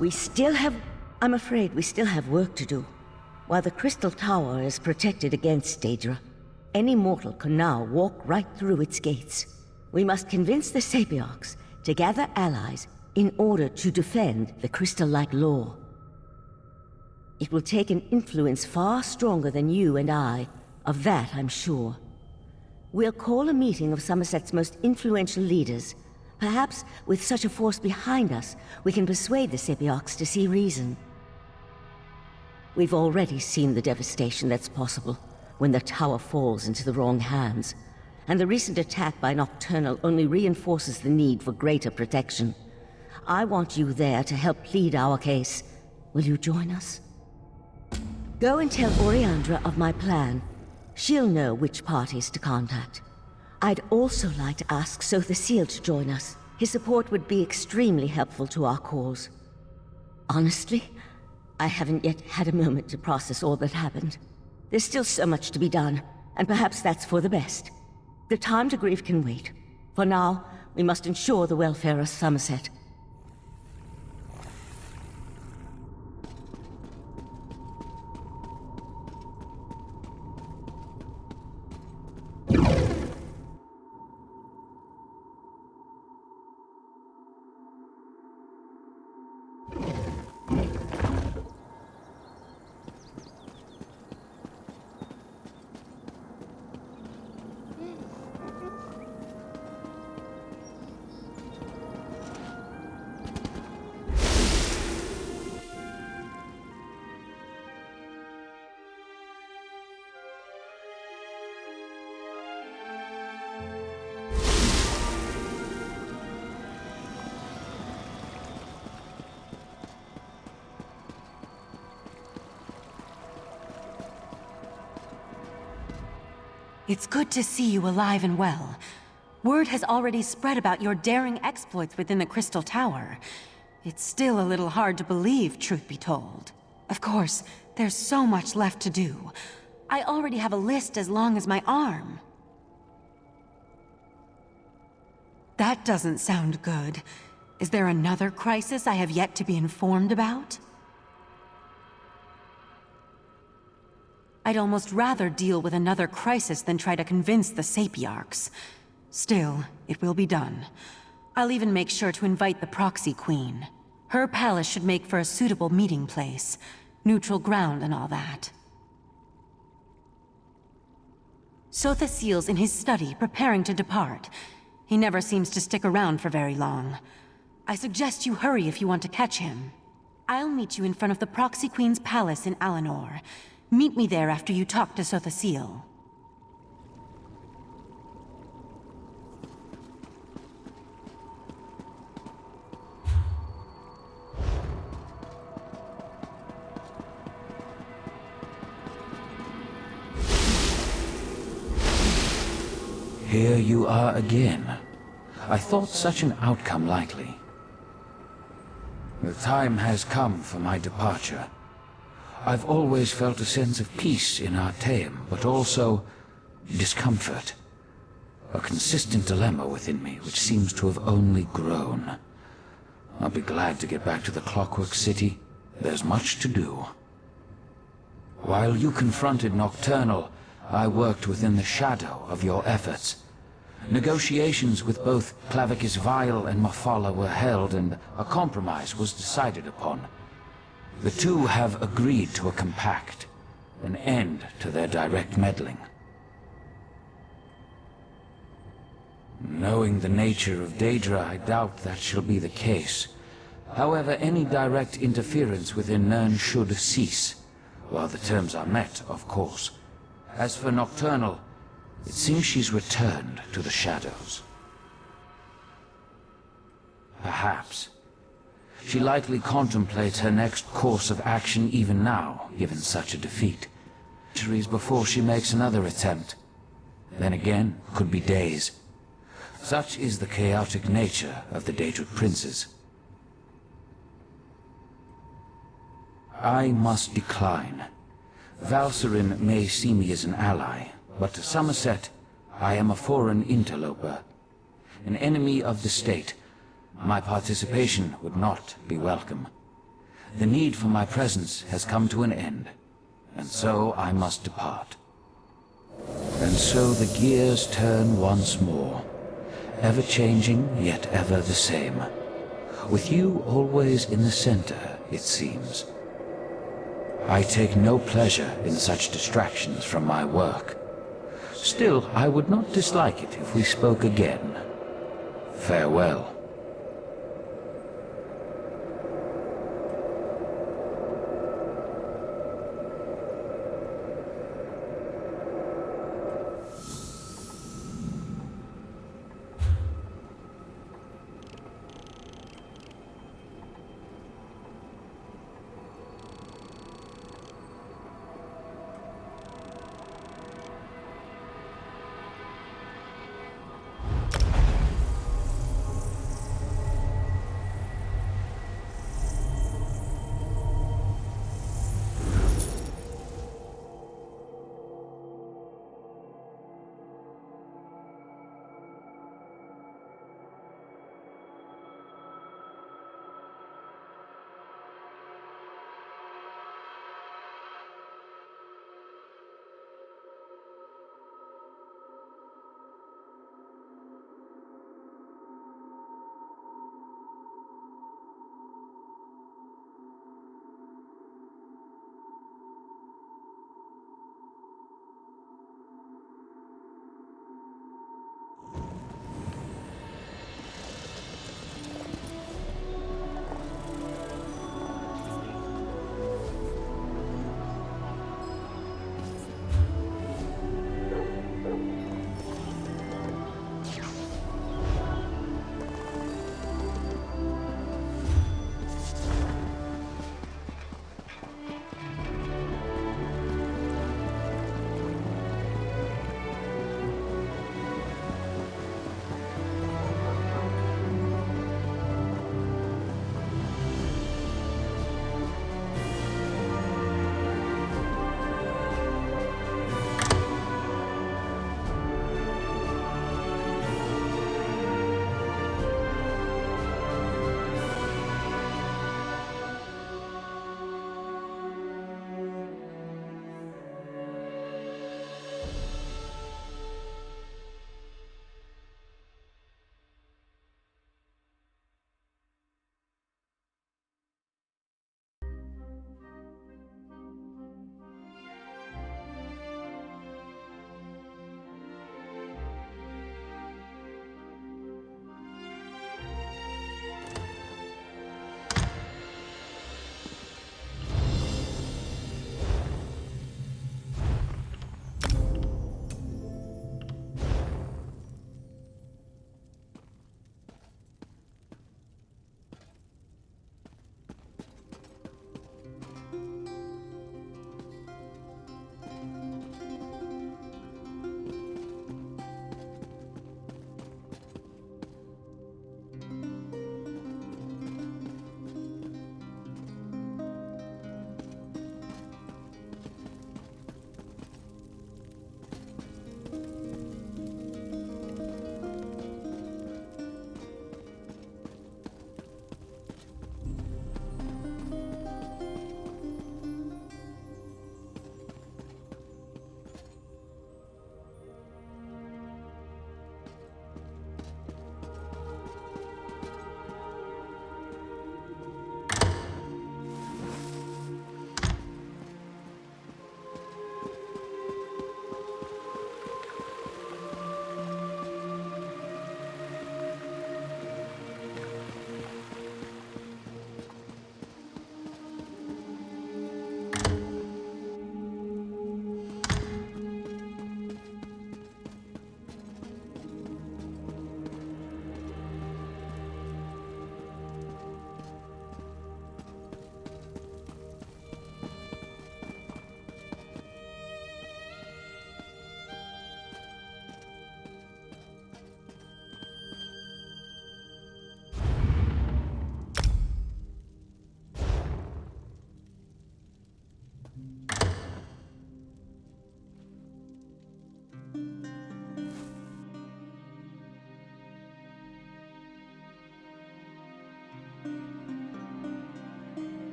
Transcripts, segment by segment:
I'm afraid we still have work to do. While the Crystal Tower is protected against Daedra, any mortal can now walk right through its gates. We must convince the Sapiarchs to gather allies in order to defend the crystal-like lore. It will take an influence far stronger than you and I, of that I'm sure. We'll call a meeting of Summerset's most influential leaders. Perhaps with such a force behind us, we can persuade the Sapiarchs to see reason. We've already seen the devastation that's possible when the tower falls into the wrong hands, and the recent attack by Nocturnal only reinforces the need for greater protection. I want you there to help plead our case. Will you join us? Go and tell Oriandra of my plan. She'll know which parties to contact. I'd also like to ask Sothasil to join us. His support would be extremely helpful to our cause. Honestly, I haven't yet had a moment to process all that happened. There's still so much to be done, and perhaps that's for the best. The time to grieve can wait. For now, we must ensure the welfare of Summerset. It's good to see you alive and well. Word has already spread about your daring exploits within the Crystal Tower. It's still a little hard to believe, truth be told. Of course, there's so much left to do. I already have a list as long as my arm. That doesn't sound good. Is there another crisis I have yet to be informed about? I'd almost rather deal with another crisis than try to convince the Sapiarchs. Still, it will be done. I'll even make sure to invite the Proxy Queen. Her palace should make for a suitable meeting place. Neutral ground and all that. Sothasil's in his study, preparing to depart. He never seems to stick around for very long. I suggest you hurry if you want to catch him. I'll meet you in front of the Proxy Queen's palace in Alinor. Meet me there after you talk to Sothasil. Here you are again. I thought such an outcome likely. The time has come for my departure. I've always felt a sense of peace in Artaeum, but also discomfort. A consistent dilemma within me, which seems to have only grown. I'll be glad to get back to the Clockwork City. There's much to do. While you confronted Nocturnal, I worked within the shadow of your efforts. Negotiations with both Clavicus Vile and Mafala were held, and a compromise was decided upon. The two have agreed to a compact, an end to their direct meddling. Knowing the nature of Daedra, I doubt that shall be the case. However, any direct interference within Nirn should cease, while the terms are met, of course. As for Nocturnal, it seems she's returned to the shadows. Perhaps. She likely contemplates her next course of action even now, given such a defeat. Centuries before she makes another attempt. Then again, could be days. Such is the chaotic nature of the Daedric princes. I must decline. Valserin may see me as an ally, but to Summerset, I am a foreign interloper. An enemy of the state. My participation would not be welcome. The need for my presence has come to an end, and so I must depart. And so the gears turn once more, ever changing, yet ever the same. With you always in the center, it seems. I take no pleasure in such distractions from my work. Still, I would not dislike it if we spoke again. Farewell.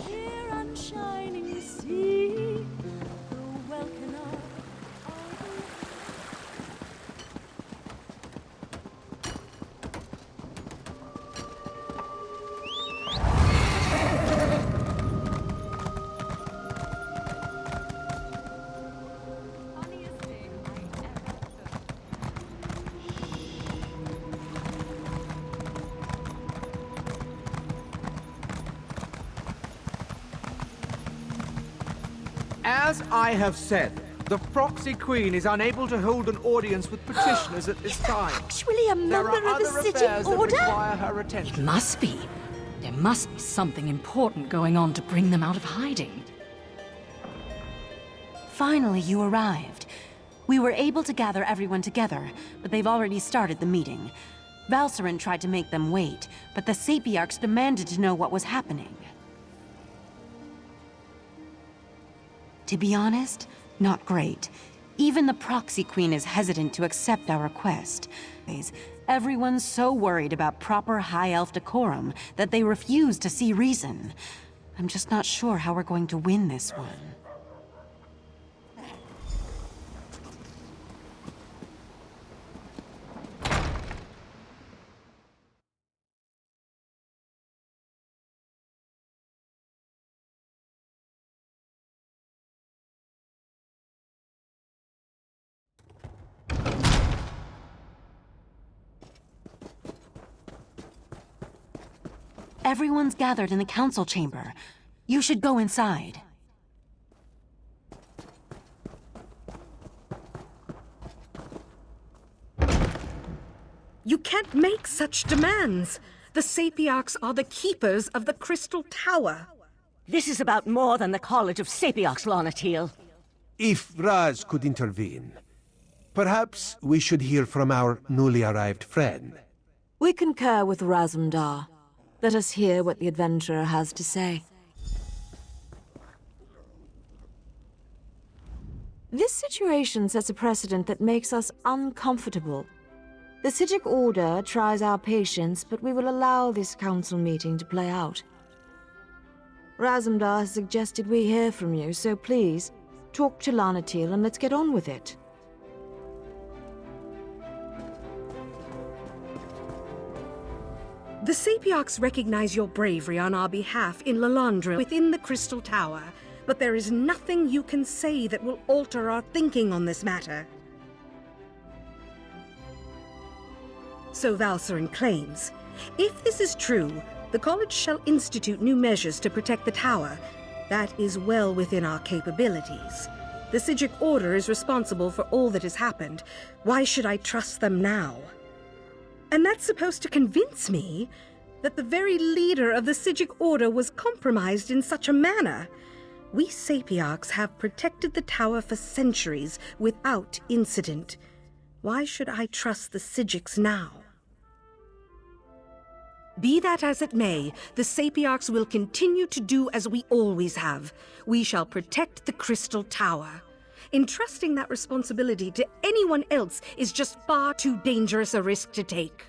Here on shining sea, the welkin of funniest thing I ever heard. As I have said, the Proxy Queen is unable to hold an audience with petitioners at this time. Actually a There member are of the other City affairs that Order? require her attention. Must be. There must be something important going on to bring them out of hiding. Finally, you arrived. We were able to gather everyone together, but they've already started the meeting. Valcerin tried to make them wait, but the Sapiarchs demanded to know what was happening. To be honest, not great. Even the Proxy Queen is hesitant to accept our request. Everyone's so worried about proper High Elf decorum that they refuse to see reason. I'm just not sure how we're going to win this one. Everyone's gathered in the council chamber. You should go inside. You can't make such demands. The Sapiarchs are the keepers of the Crystal Tower. This is about more than the College of Sapiarchs, Lanatil. If Raz could intervene, perhaps we should hear from our newly arrived friend. We concur with Razumdar. Let us hear what the adventurer has to say. This situation sets a precedent that makes us uncomfortable. The Sijic Order tries our patience, but we will allow this council meeting to play out. Razumdar has suggested we hear from you, so please, talk to Lanatil and let's get on with it. The Sapiarchs recognize your bravery on our behalf in Lalandra within the Crystal Tower, but there is nothing you can say that will alter our thinking on this matter. So Valcerin claims. If this is true, the College shall institute new measures to protect the tower. That is well within our capabilities. The Sijic Order is responsible for all that has happened. Why should I trust them now? And that's supposed to convince me that the very leader of the Sijic Order was compromised in such a manner. We Sapiarchs have protected the tower for centuries without incident. Why should I trust the Sijics now? Be that as it may, the Sapiarchs will continue to do as we always have. We shall protect the Crystal Tower. Entrusting that responsibility to anyone else is just far too dangerous a risk to take.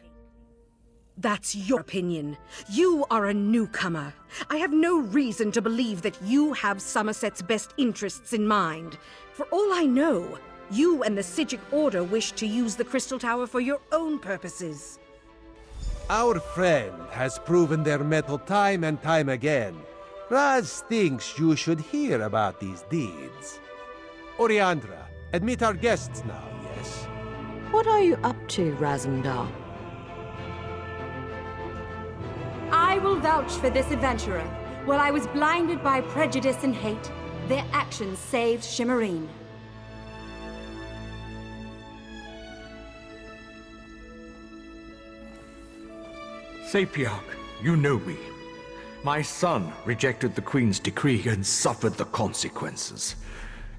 That's your opinion. You are a newcomer. I have no reason to believe that you have Summerset's best interests in mind. For all I know, you and the Sijic Order wish to use the Crystal Tower for your own purposes. Our friend has proven their mettle time and time again. Raz thinks you should hear about these deeds. Oriandra, admit our guests now, yes? What are you up to, Razumdar? I will vouch for this adventurer. While I was blinded by prejudice and hate, their actions saved Shimmerine. Sapiarch, you know me. My son rejected the Queen's decree and suffered the consequences.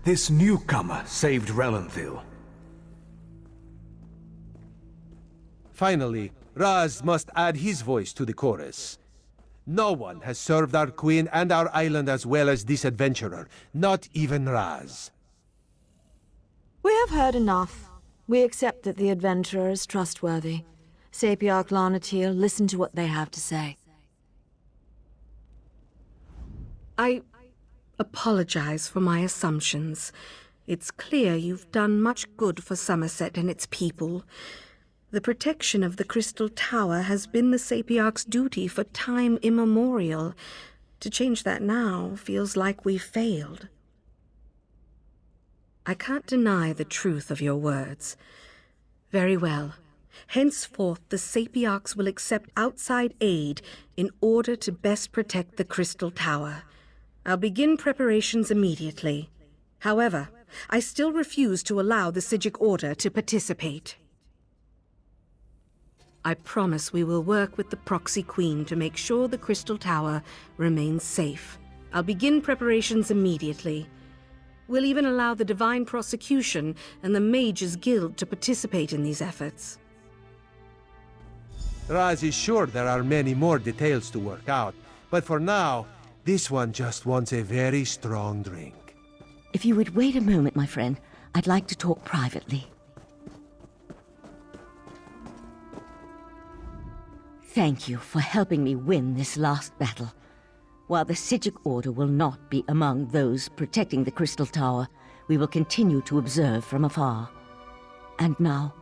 This newcomer saved Relenthil. Finally, Raz must add his voice to the chorus. No one has served our queen and our island as well as this adventurer, not even Raz. We have heard enough. We accept that the adventurer is trustworthy. Sapiarch Larnatil, listen to what they have to say. I apologize for my assumptions. It's clear you've done much good for Summerset and its people. The protection of the Crystal Tower has been the Sapiarch's duty for time immemorial. To change that now feels like we've failed. I can't deny the truth of your words. Very well. Henceforth, the Sapiarchs will accept outside aid in order to best protect the Crystal Tower. I'll begin preparations immediately. However, I still refuse to allow the Psijic Order to participate. I promise we will work with the Proxy Queen to make sure the Crystal Tower remains safe. I'll begin preparations immediately. We'll even allow the Divine Prosecution and the Mages Guild to participate in these efforts. Raz is sure there are many more details to work out, but for now, this one just wants a very strong drink. If you would wait a moment, my friend, I'd like to talk privately. Thank you for helping me win this last battle. While the Psijic Order will not be among those protecting the Crystal Tower, we will continue to observe from afar. And now,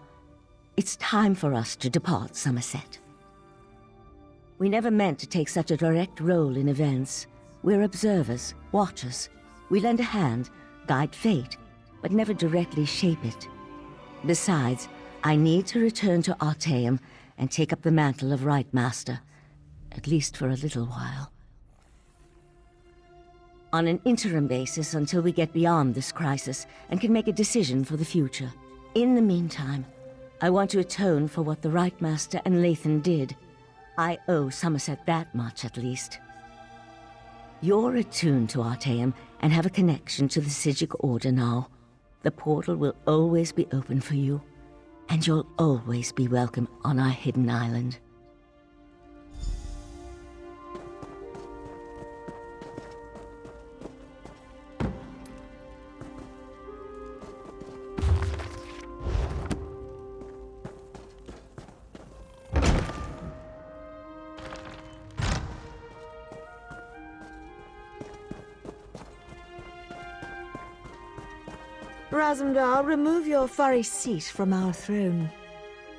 it's time for us to depart Summerset. We never meant to take such a direct role in events. We're observers, watchers. We lend a hand, guide fate, but never directly shape it. Besides, I need to return to Artaeum and take up the mantle of Rite Master, at least for a little while. On an interim basis until we get beyond this crisis and can make a decision for the future. In the meantime, I want to atone for what the Rite Master and Lathan did. I owe Summerset that much, at least. You're attuned to Artaeum and have a connection to the Psijic Order now. The portal will always be open for you, and you'll always be welcome on our hidden island. Razumdar, remove your furry seat from our throne.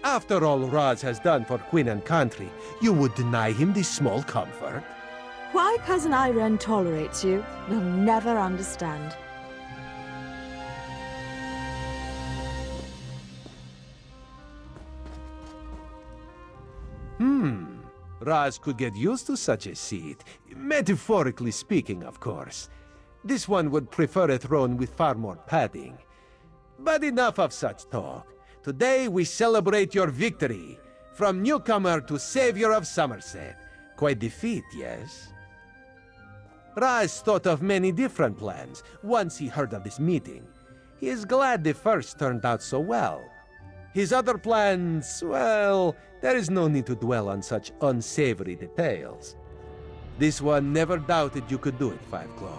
After all Raz has done for Queen and country, you would deny him this small comfort? Why Cousin Irene tolerates you, we'll never understand. Raz could get used to such a seat. Metaphorically speaking, of course. This one would prefer a throne with far more padding. But enough of such talk. Today we celebrate your victory. From newcomer to savior of Summerset. Quite the feat, yes? Raz thought of many different plans once he heard of this meeting. He is glad the first turned out so well. His other plans, well, there is no need to dwell on such unsavory details. This one never doubted you could do it, Fiveclaw.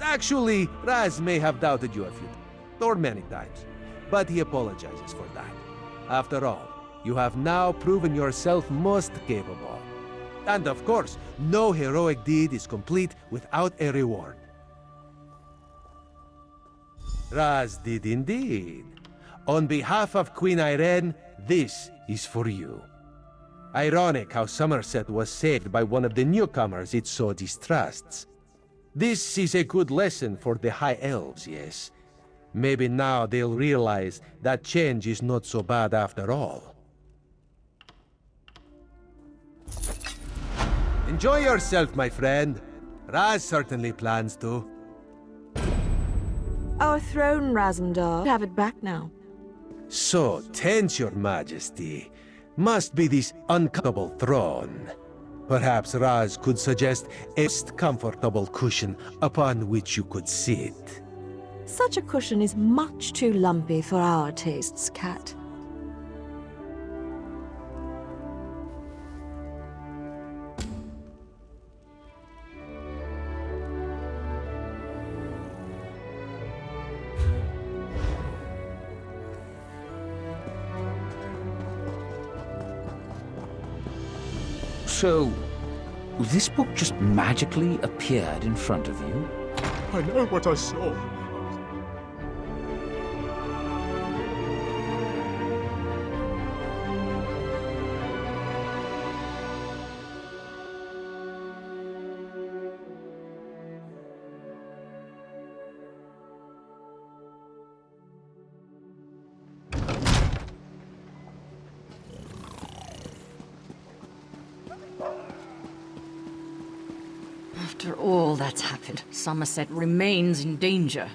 Actually, Raz may have doubted you a few times, or many times, but he apologizes for that. After all, you have now proven yourself most capable. And of course, no heroic deed is complete without a reward. Raz did indeed. On behalf of Queen Irene, this is for you. Ironic how Summerset was saved by one of the newcomers it so distrusts. This is a good lesson for the High Elves, yes. Maybe now they'll realize that change is not so bad after all. Enjoy yourself, my friend. Raz certainly plans to. Our throne, Razumdar. Have it back now. So tense, your majesty. Must be this uncomfortable throne. Perhaps Raz could suggest a most comfortable cushion upon which you could sit. Such a cushion is much too lumpy for our tastes, Cat. So, this book just magically appeared in front of you? I know what I saw. After all that's happened, Summerset remains in danger.